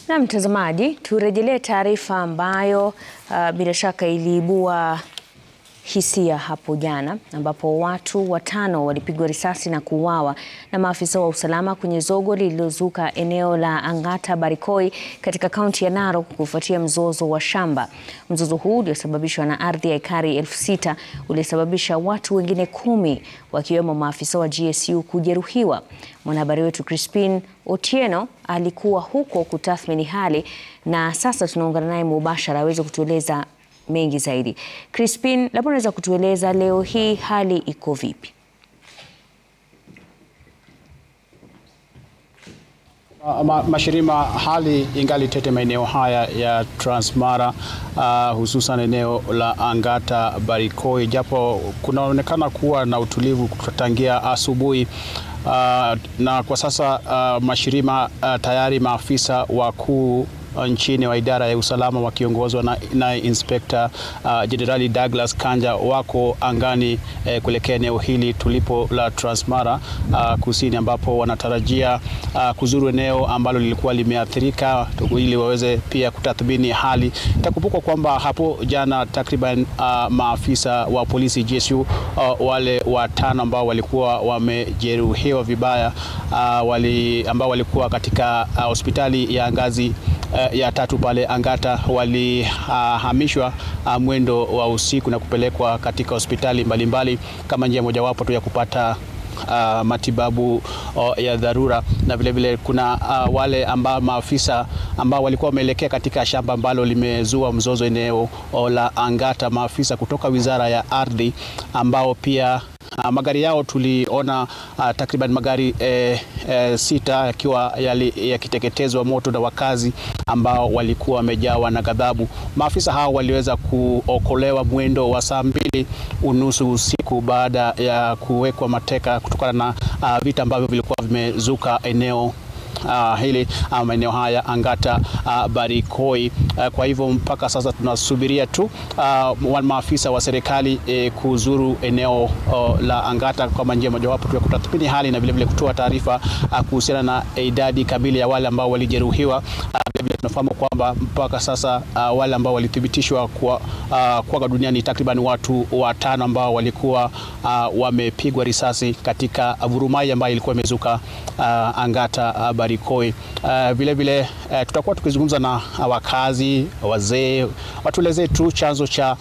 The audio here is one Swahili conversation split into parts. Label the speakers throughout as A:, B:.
A: Na mtazamaji, turejelee taarifa ambayo bila shaka iliibua hisia hapo jana, ambapo watu 5 walipigwa risasi na kuuawa na maafisa wa usalama kwenye zogo lililozuka eneo la Angata Barikoi katika kaunti ya Narok kufuatia mzozo wa shamba. Mzozo huu uliosababishwa na ardhi ya ekari 6,000 ulisababisha watu wengine 10 wakiwemo maafisa wa GSU kujeruhiwa. Mwanahabari wetu Crispin Otieno alikuwa huko kutathmini hali na sasa tunaungana naye mubashara aweze kutueleza mengi zaidi. Crispin, labda unaweza kutueleza leo hii hali iko vipi?
B: Mashirima, hali ingali tete maeneo haya ya Transmara, hususan eneo la Angata Barikoi, japo kunaonekana kuwa na utulivu kutangia asubuhi. Na kwa sasa Mashirima, tayari maafisa wakuu nchini wa idara ya usalama wakiongozwa na Inspector Generali Douglas Kanja wako angani kuelekea eneo hili tulipo la Transmara kusini, ambapo wanatarajia kuzuru eneo ambalo lilikuwa limeathirika ili waweze pia kutathmini hali. Itakumbuka kwamba hapo jana takriban maafisa wa polisi GSU wale 5 ambao walikuwa wamejeruhiwa vibaya ambao walikuwa katika hospitali ya ngazi ya 3 pale Angata walihamishwa mwendo wa usiku na kupelekwa katika hospitali mbalimbali kama njia mojawapo tu ya kupata matibabu ya dharura. Na vile vile kuna wale ambao maafisa ambao walikuwa wameelekea katika shamba ambalo limezua mzozo eneo la Angata, maafisa kutoka Wizara ya Ardhi ambao pia magari yao tuliona takriban magari 6 yakiwa yakiteketezwa moto na wakazi ambao walikuwa wamejawa na ghadhabu. Maafisa hao waliweza kuokolewa mwendo wa saa 2:30 usiku baada ya kuwekwa mateka kutokana na vita ambavyo vilikuwa vimezuka eneo hili maeneo haya Angata Barikoi. Kwa hivyo mpaka sasa tunasubiria tu maafisa wa serikali kuzuru eneo la Angata kwa njia mojawapo tu ya kutathmini hali na vile vile kutoa taarifa kuhusiana na idadi kamili ya wale ambao walijeruhiwa. Vile tunafahamu kwamba mpaka sasa wale ambao walithibitishwa kwa dunia ni takriban watu 5 ambao walikuwa wamepigwa risasi katika vurumai ambayo ilikuwa imezuka Angata Barikoi. Vile vile tutakuwa tukizungumza na wakazi, wazee, watueleze tu chanzo cha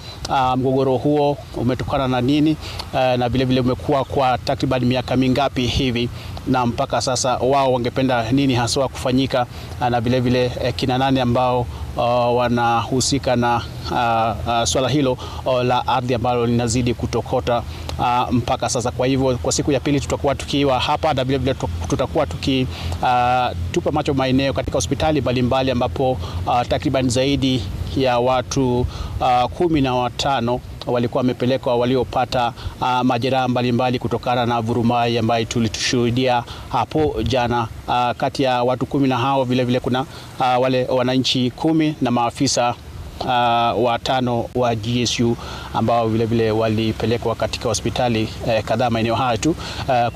B: mgogoro huo umetokana na nini, na vile vile umekuwa kwa takriban miaka mingapi hivi, na mpaka sasa wao wangependa nini haswa kufanyika, na vile vile kina nani ambao wanahusika na swala hilo la ardhi ambalo linazidi kutokota mpaka sasa. Kwa hivyo kwa siku ya pili tutakuwa tukiwa hapa na vile vile tutakuwa tupa macho maeneo katika hospitali mbalimbali ambapo takriban zaidi ya watu 15 walikuwa wamepelekwa waliopata majeraha mbalimbali kutokana na vurumai ambayo tulishuhudia hapo jana. Kati ya watu 10 hao vile vile kuna wale wananchi 10 na maafisa 5 wa GSU ambao vile vile walipelekwa katika hospitali kadhaa maeneo haya tu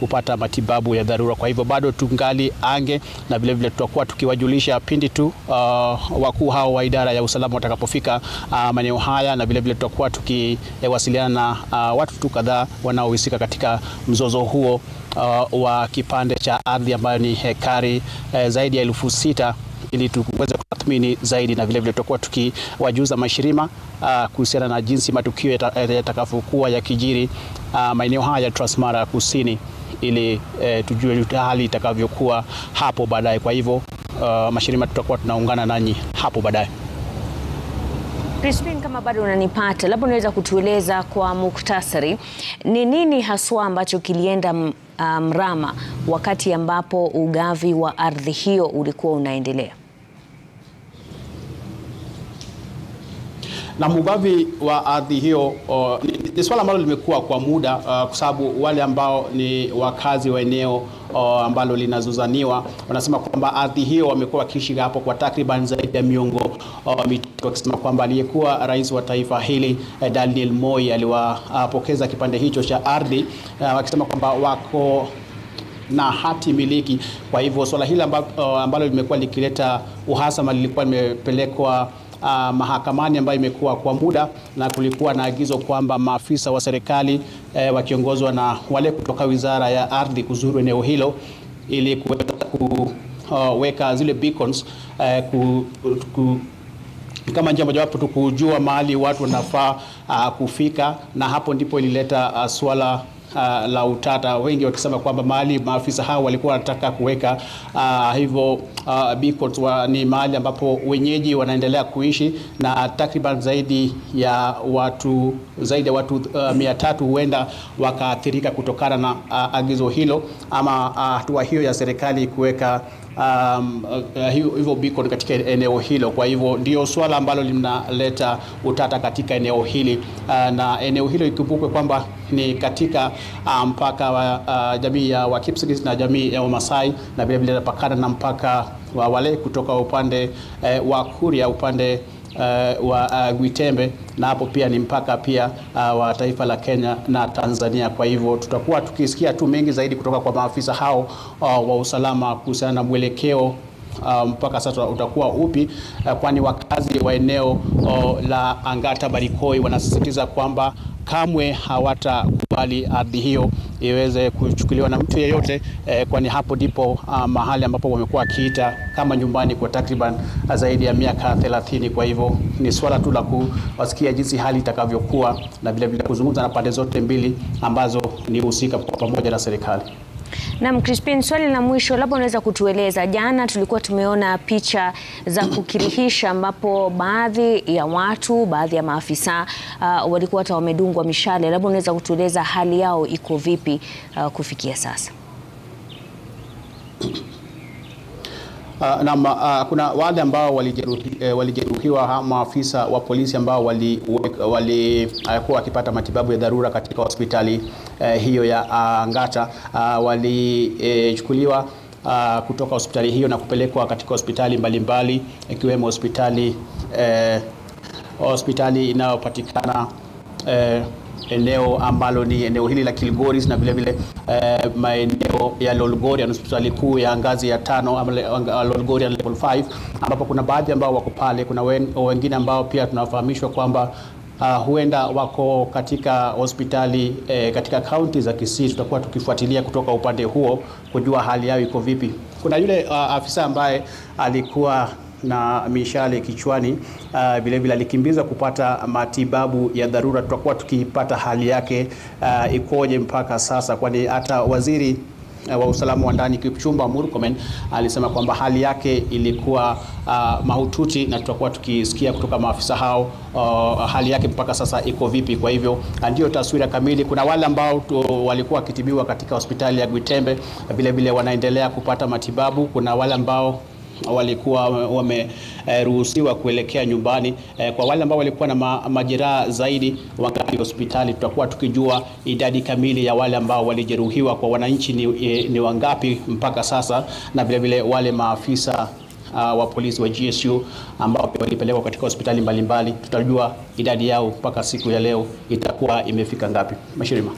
B: kupata matibabu ya dharura. Kwa hivyo bado tungali ange na vile vile tutakuwa tukiwajulisha pindi tu wakuu hao wa idara ya usalama watakapofika maeneo haya, na vile vile tutakuwa tukiwasiliana na watu tu kadhaa wanaohusika katika mzozo huo wa kipande cha ardhi ambayo ni hekari zaidi ya 6,000 ili tuweze kutathmini zaidi, na vile vile tutakuwa tukiwajuza Mashirima kuhusiana na jinsi matukio yatakavyokuwa yakijiri maeneo haya ya Transmara kusini, ili tujue hali itakavyokuwa hapo baadaye. Kwa hivyo Mashirima, tutakuwa tunaungana nanyi hapo baadaye.
A: Crispin, kama bado unanipata, labda unaweza kutueleza kwa muktasari ni nini haswa ambacho kilienda mrama wakati ambapo ugavi wa ardhi hiyo ulikuwa unaendelea?
B: Na ugavi wa ardhi hiyo ni swala ambalo limekuwa kwa muda, kwa sababu wale ambao ni wakazi wa eneo ambalo linazozaniwa wanasema kwamba ardhi hiyo wamekuwa wakiishi hapo kwa takriban zaidi ya miongo mitatu, wakisema kwamba aliyekuwa rais wa taifa hili Daniel Moi aliwapokeza kipande hicho cha ardhi, wakisema kwamba na hati miliki. Kwa hivyo swala hili ambalo limekuwa likileta uhasama lilikuwa limepelekwa mahakamani ambayo imekuwa kwa muda, na kulikuwa na agizo kwamba maafisa wa serikali wakiongozwa na wale kutoka Wizara ya Ardhi kuzuru eneo hilo ili kuweka zile beacons kama njia mojawapo tu kujua mahali watu wanafaa kufika, na hapo ndipo ilileta swala la utata, wengi wakisema kwamba mahali maafisa hao walikuwa wanataka kuweka hivyo beacons ni mahali ambapo wenyeji wanaendelea kuishi, na takriban zaidi ya watu 300 huenda wakaathirika kutokana na agizo hilo ama hatua hiyo ya serikali kuweka hivyo beacon katika eneo hilo. Kwa hivyo ndio swala ambalo linaleta utata katika eneo hili, na eneo hilo ikumbukwe kwamba ni katika mpaka wa jamii ya Wakipsigis na jamii ya Wamasai, na vile vile napakana na mpaka wa wale kutoka upande wa Kuria, upande wa Gwitembe, na hapo pia ni mpaka pia wa taifa la Kenya na Tanzania. Kwa hivyo tutakuwa tukisikia tu mengi zaidi kutoka kwa maafisa hao wa usalama kuhusiana na mwelekeo mpaka sasa utakuwa upi, kwani wakazi wa eneo la Angata Barikoi wanasisitiza kwamba kamwe hawatakubali ardhi hiyo iweze kuchukuliwa na mtu yeyote, kwani hapo ndipo mahali ambapo wamekuwa wakiita kama nyumbani kwa takriban zaidi ya miaka 30. Kwa hivyo ni swala tu la kuwasikia jinsi hali itakavyokuwa, na vile vile kuzungumza na pande zote mbili ambazo ni husika pamoja na serikali.
A: Naam, Crispin, swali la mwisho, labda unaweza kutueleza, jana tulikuwa tumeona picha za kukirihisha ambapo baadhi ya watu, baadhi ya maafisa walikuwa hata wamedungwa mishale. Labda unaweza kutueleza hali yao iko vipi kufikia sasa?
B: Kuna wale ambao walijeruhiwa, maafisa wa polisi ambao walikuwa wakipata matibabu ya dharura katika hospitali hiyo ya Angata, walichukuliwa kutoka hospitali hiyo na kupelekwa katika hospitali mbalimbali, ikiwemo hospitali inayopatikana eneo ambalo ni eneo hili la Kilgoris, na vile vile maeneo ya Lolgoria, hospitali kuu ya ngazi ya 5 ama Lolgoria level 5, ambapo kuna baadhi ambao wako pale. Kuna wengine ambao pia tunafahamishwa kwamba huenda wako katika hospitali katika kaunti za Kisii. Tutakuwa tukifuatilia kutoka upande huo kujua hali yao iko vipi. Kuna yule afisa ambaye alikuwa na mishale kichwani, vile vile alikimbizwa kupata matibabu ya dharura. Tutakuwa tukipata hali yake ikoje mpaka sasa, kwani hata waziri wa usalama wa ndani Kipchumba Murkomen alisema kwamba hali yake ilikuwa mahututi, na tutakuwa tukisikia kutoka maafisa hao hali yake mpaka sasa iko vipi. Kwa hivyo ndio taswira kamili. Kuna wale ambao walikuwa wakitibiwa katika hospitali ya Gwitembe, vile vile wanaendelea kupata matibabu. Kuna wale ambao walikuwa wameruhusiwa kuelekea nyumbani. Kwa wale ambao walikuwa na majeraha zaidi wangali hospitali, tutakuwa tukijua idadi kamili ya wale ambao walijeruhiwa kwa wananchi ni wangapi mpaka sasa, na vile vile wale maafisa wa polisi wa GSU ambao walipelekwa katika hospitali mbalimbali, tutajua idadi yao mpaka siku ya leo itakuwa imefika ngapi. Mashirima.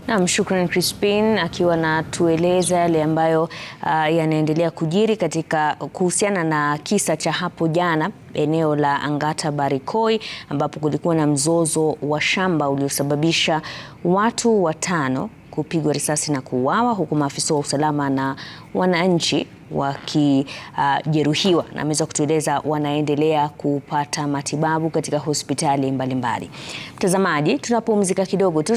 A: Naam, shukrani Crispin akiwa na tueleza yale ambayo yanaendelea kujiri katika kuhusiana na kisa cha hapo jana eneo la Angata Barikoi, ambapo kulikuwa na mzozo wa shamba uliosababisha watu 5 kupigwa risasi na kuuawa, huku maafisa wa usalama na wananchi wakijeruhiwa, na ameweza kutueleza wanaendelea kupata matibabu katika hospitali mbalimbali. Mtazamaji, tunapumzika kidogo tu.